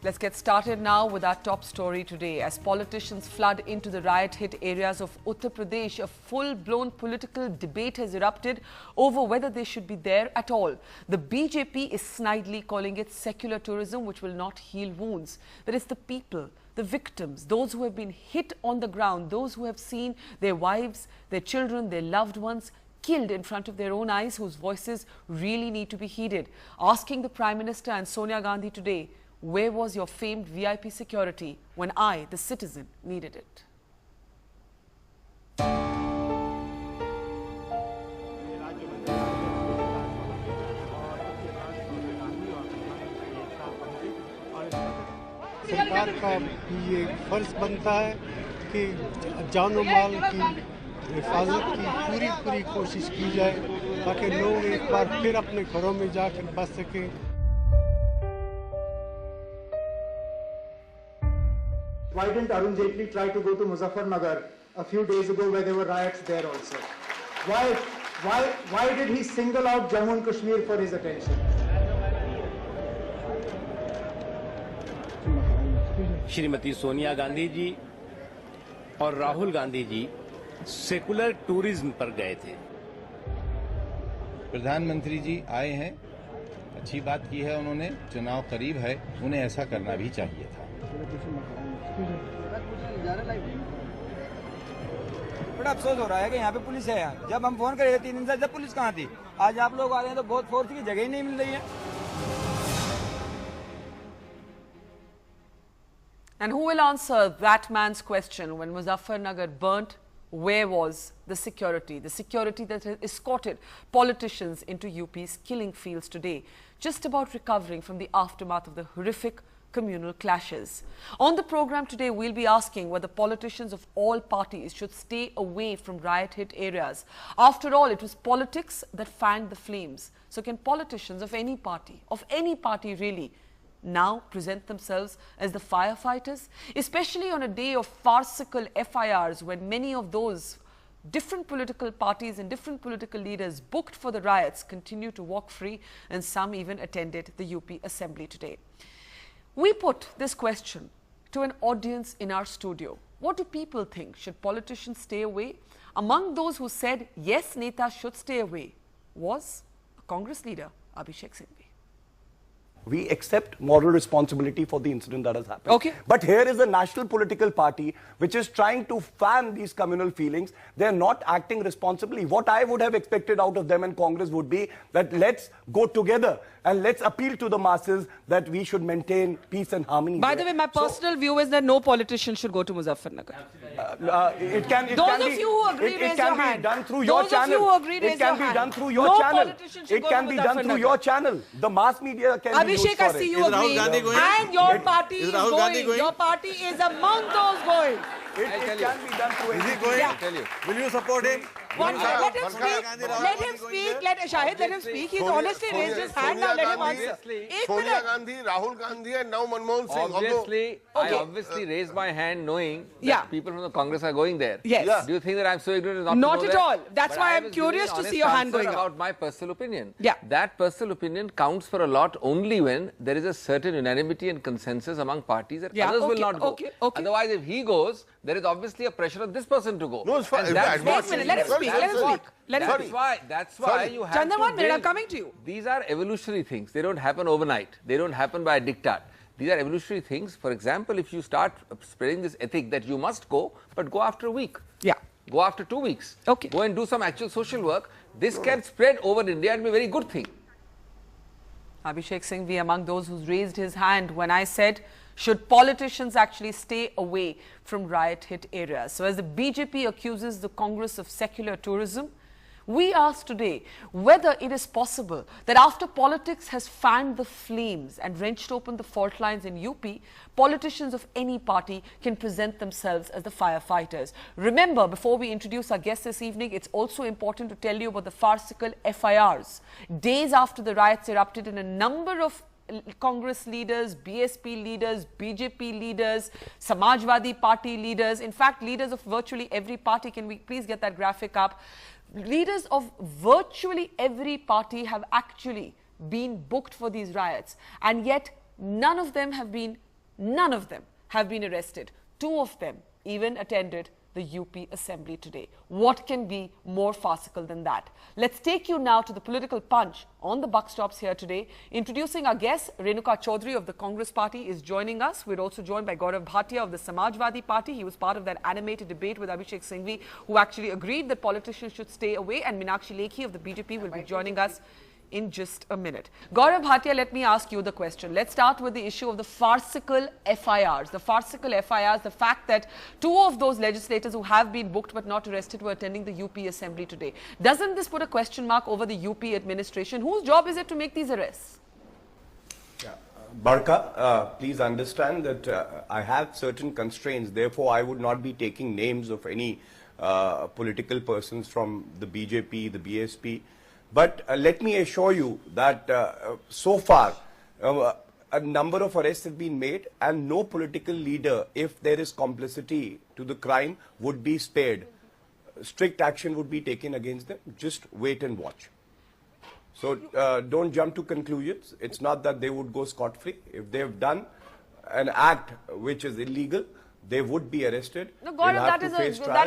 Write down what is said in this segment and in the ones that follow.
Let's get started now with our top story today. As politicians flood into the riot-hit areas of Uttar Pradesh, a full-blown political debate has erupted over whether they should be there at all. The BJP is snidely calling it secular tourism, which will not heal wounds. But it's the people, the victims, those who have been hit on the ground, those who have seen their wives, their children, their loved ones killed in front of their own eyes, whose voices really need to be heeded. Asking the Prime Minister and Sonia Gandhi today, where was your famed VIP security when I, the citizen, needed it? सरकार का ये फर्ज बनता है कि जानो माल की हिफाजत की पूरी कोशिश की जाए ताकि लोग एक बार फिर अपने घरों में जाकर बस सकें। Why didn't Arun Jaitley try to go to Muzaffarnagar a few days ago where there were riots there also? Why did he single out Jammu and Kashmir for his attention? Shrimati Sonia Gandhi ji और राहुल गांधी जी सेकुलर टूरिज्म पर गए थे। प्रधानमंत्री जी आए हैं, अच्छी बात की है उन्होंने, चुनाव करीब है, उन्हें ऐसा करना भी चाहिए था। बड़ा अफसोस हो रहा है कि यहाँ पे पुलिस है। यार जब हम फोन करे 3 दिन से, जब पुलिस कहाँ थी? आज आप लोग आ रहे हैं तो बहुत फोर्स की जगह ही नहीं मिल रही है। And who will answer that man's question when Muzaffarnagar burnt? Where was the security? The security that has escorted politicians into UP's killing fields today, just about recovering from the aftermath of the horrific communal clashes. On the program today, we'll be asking whether politicians of all parties should stay away from riot-hit areas. After all, it was politics that fanned the flames. So can politicians of any party really, now present themselves as the firefighters, especially on a day of farcical FIRs when many of those different political parties and different political leaders booked for the riots continue to walk free, and some even attended the UP Assembly today. We put this question to an audience in our studio. What do people think? Should politicians stay away? Among those who said yes, netas should stay away was a Congress leader, Abhishek Singhvi. We accept moral responsibility for the incident that has happened. Okay. But here is a national political party which is trying to fan these communal feelings. They're not acting responsibly. What I would have expected out of them and Congress would be that let's go together and let's appeal to the masses that we should maintain peace and harmony. By the way, my personal view is that no politician should go to Muzaffarnagar. It can be done through your channel. It can be done through your channel. It can be done through your channel. The mass media can be used for it. Abhishek, I see you agree. And your party is going. Your party is among those going. It can be done through Is he going? Yeah. Will you support him? Let him speak. Let him speak. Shahid, let him speak. He's honestly raised his hand. Now let him answer. Sonia Gandhi, Rahul Gandhi, and now Manmohan Singh. Obviously, I obviously raised my hand knowing that people from the Congress are going there. Yes. Yeah. Do you think that I'm so ignorant not Not to know at all. that? That's why I'm curious to see your hand going up. About my personal opinion. Yeah. That personal opinion counts for a lot only when there is a certain unanimity and consensus among parties that others will not go. Otherwise, if he goes, there is obviously a pressure on this person to go. No, it's fine. Let him speak. Let him speak. That's why you have Chandan, to 1 minute, I'm build. coming to you. These are evolutionary things. They don't happen overnight. They don't happen by a diktat. These are evolutionary things. For example, if you start spreading this ethic that you must go, but go after a week. Yeah. Go after 2 weeks. Okay. Go and do some actual social work. This can spread over India and be a very good thing. Abhishek Singhvi among those who raised his hand when I said, should politicians actually stay away from riot-hit areas? So as the BJP accuses the Congress of secular tourism, we ask today whether it is possible that after politics has fanned the flames and wrenched open the fault lines in UP, politicians of any party can present themselves as the firefighters. Remember, before we introduce our guest this evening, it's also important to tell you about the farcical FIRs. Days after the riots erupted in a number of Congress leaders, BSP leaders, BJP leaders, Samajwadi Party leaders, in fact, leaders of virtually every party. Can we please get that graphic up? Leaders of virtually every party have actually been booked for these riots, and yet none of them have been None of them have been arrested. 2 of them even attended the UP assembly today. What can be more farcical than that? Let's take you now to the political punch on the buck stops here today. Introducing our guest, Renuka Chaudhary of the Congress Party is joining us. We're also joined by Gaurav Bhatia of the Samajwadi Party. He was part of that animated debate with Abhishek Singhvi, who actually agreed that politicians should stay away. And Meenakshi Lekhi of the BJP will be joining us in just a minute. Gaurav Bhatia, let me ask you the question. Let's start with the issue of the farcical FIRs. The farcical FIRs, the fact that 2 of those legislators who have been booked but not arrested were attending the UP assembly today. Doesn't this put a question mark over the UP administration? Whose job is it to make these arrests? Yeah. Barka, please understand that I have certain constraints. Therefore, I would not be taking names of any political persons from the BJP, the BSP. But let me assure you that so far a number of arrests have been made, and no political leader, if there is complicity to the crime, would be spared. Strict action would be taken against them. Just wait and watch. So don't jump to conclusions. It's not that they would go scot-free. If they have done an act which is illegal, they would be arrested. No, Gaurav, that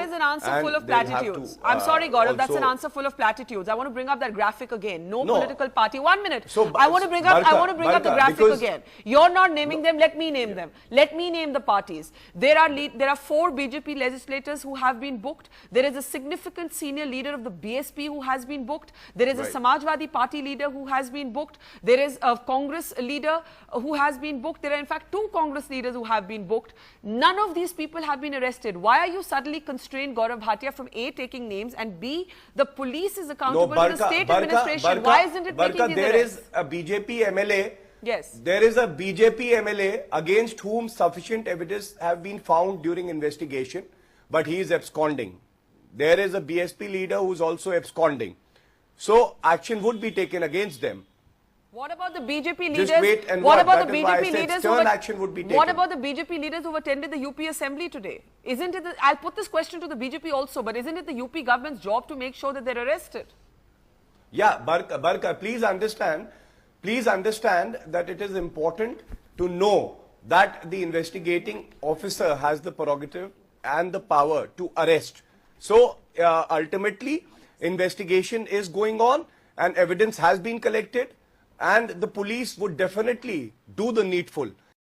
is an answer full of platitudes. I'm sorry, Gaurav, that's an answer full of platitudes. I want to bring up that graphic again. No political party. 1 minute. So, I want to bring up the graphic again. You're not naming them. Let me name them. Let me name the parties. There are 4 BJP legislators who have been booked. There is a significant senior leader of the BSP who has been booked. There is a Samajwadi Party leader who has been booked. There is a Congress leader who has been booked. There are in fact 2 Congress leaders who have been booked. None of these people have been arrested. Why are you suddenly constrained, Gaurav Bhatia, from A, taking names, and B, the police is accountable to the state administration? Why isn't it making these there arrests? Is a BJP MLA. Yes. There is a BJP MLA against whom sufficient evidence have been found during investigation, but he is absconding. There is a BSP leader who is also absconding. So action would be taken against them. What about the BJP leaders? Just wait and what watch. about the BJP leaders? Action would be taken. What about the BJP leaders who attended the UP assembly today? Isn't it? I'll put this question to the BJP also, but isn't it the UP government's job to make sure that they're arrested? Yeah, Barka, please understand that it is important to know that the investigating officer has the prerogative and the power to arrest. So ultimately, investigation is going on and evidence has been collected, and the police would definitely do the needful